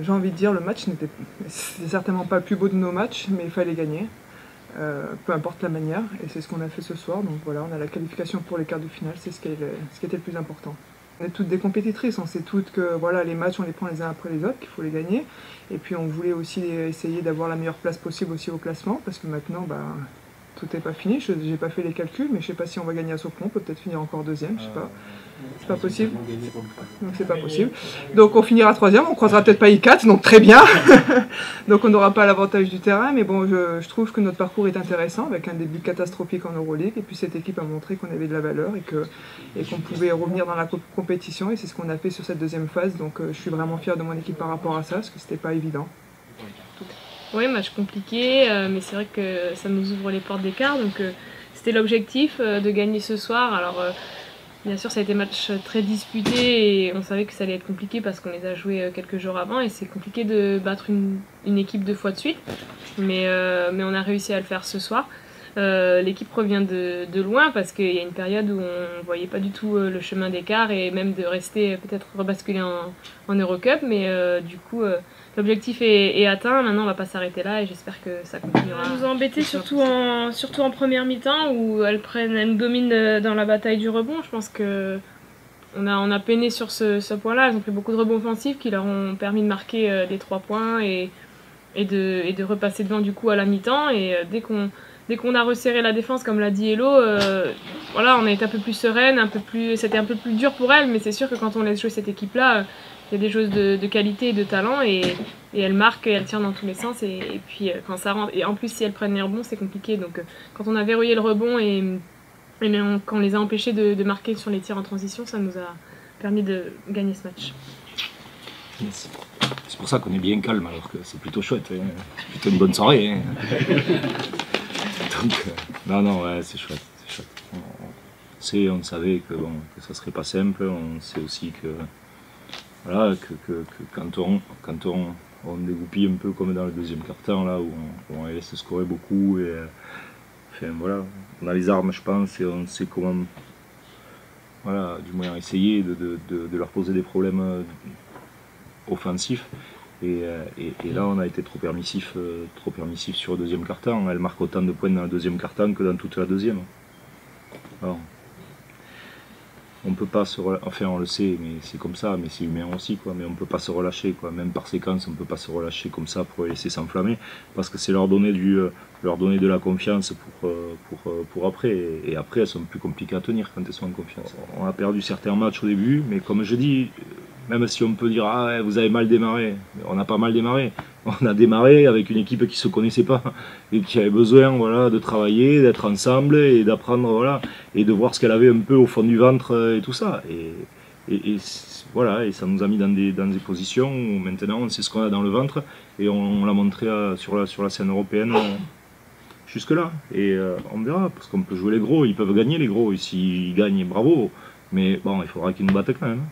J'ai envie de dire, le match c'est certainement pas le plus beau de nos matchs, mais il fallait gagner, peu importe la manière, et c'est ce qu'on a fait ce soir. Donc voilà, on a la qualification pour les quarts de finale, c'est ce qui était le plus important. On est toutes des compétitrices, on sait toutes que voilà, les matchs on les prend les uns après les autres, qu'il faut les gagner, et puis on voulait aussi essayer d'avoir la meilleure place possible aussi au classement, parce que maintenant tout n'est pas fini, j'ai pas fait les calculs, mais je sais pas si on va gagner à Sopron, on peut peut-être finir encore deuxième, je sais pas. C'est pas possible. Donc c'est pas possible. Donc on finira troisième, on croisera peut-être pas I4, donc très bien. Donc on n'aura pas l'avantage du terrain, mais bon, je trouve que notre parcours est intéressant, avec un début catastrophique en Euroleague, et puis cette équipe a montré qu'on avait de la valeur et qu'on pouvait revenir dans la compétition, et c'est ce qu'on a fait sur cette deuxième phase. Donc je suis vraiment fier de mon équipe par rapport à ça, parce que c'était pas évident. Oui, match compliqué, mais c'est vrai que ça nous ouvre les portes des quarts, donc c'était l'objectif de gagner ce soir. Alors bien sûr, ça a été un match très disputé et on savait que ça allait être compliqué parce qu'on les a joués quelques jours avant et c'est compliqué de battre une équipe 2 fois de suite, mais on a réussi à le faire ce soir. L'équipe revient de loin parce qu'il y a une période où on ne voyait pas du tout le chemin d'écart et même de rester peut-être rebasculer en Eurocup, mais du coup l'objectif est atteint. Maintenant on va pas s'arrêter là et j'espère que ça continuera. Elle nous a embêté surtout en première mi-temps où elle nous domine dans la bataille du rebond. Je pense que on a peiné sur ce point-là. Elles ont fait beaucoup de rebonds offensifs qui leur ont permis de marquer des 3 points et de repasser devant du coup à la mi-temps. Et dès qu'on a resserré la défense, comme l'a dit Hello, voilà, on a été un peu plus sereine, c'était un peu plus dur pour elle, mais c'est sûr que quand on laisse jouer cette équipe-là, il y a des choses de qualité et de talent, et elle marque, et elle tire dans tous les sens, et puis quand ça rentre, et en plus si elles prennent les rebonds, c'est compliqué. Donc quand on a verrouillé le rebond quand on les a empêchés de marquer sur les tirs en transition, ça nous a permis de gagner ce match. Yes. C'est pour ça qu'on est bien calme, alors que c'est plutôt chouette, hein. C'est plutôt une bonne soirée. Hein. Donc, non, ouais, c'est chouette. On savait que ça serait pas simple. On sait aussi que voilà, que quand on dégoupille un peu comme dans le deuxième quart-temps là où on les laisse scorer beaucoup et enfin voilà, on a les armes, je pense, et on sait comment, voilà, du moins essayer de leur poser des problèmes offensifs. Et là on a été trop permissif sur le deuxième quart-temps. Elle marque autant de points dans le deuxième quart-temps que dans toute la deuxième. Alors, on peut pas enfin on le sait, mais c'est comme ça, mais c'est humain aussi, quoi. Mais on peut pas se relâcher, quoi. Même par séquence, on peut pas se relâcher comme ça pour les laisser s'enflammer, parce que c'est leur donner de la confiance pour après. Et après, elles sont plus compliquées à tenir quand elles sont en confiance. On a perdu certains matchs au début, mais comme je dis, même si on peut dire ah ouais, vous avez mal démarré, on n'a pas mal démarré. On a démarré avec une équipe qui se connaissait pas et qui avait besoin, voilà, de travailler, d'être ensemble et d'apprendre, voilà, et de voir ce qu'elle avait un peu au fond du ventre et tout ça. Et voilà, et ça nous a mis dans des positions où maintenant on sait ce qu'on a dans le ventre et on l'a montré sur la scène européenne jusque là. Et on verra, parce qu'on peut jouer les gros, ils peuvent gagner les gros, et s'ils gagnent, bravo. Mais bon, il faudra qu'ils nous battent quand même.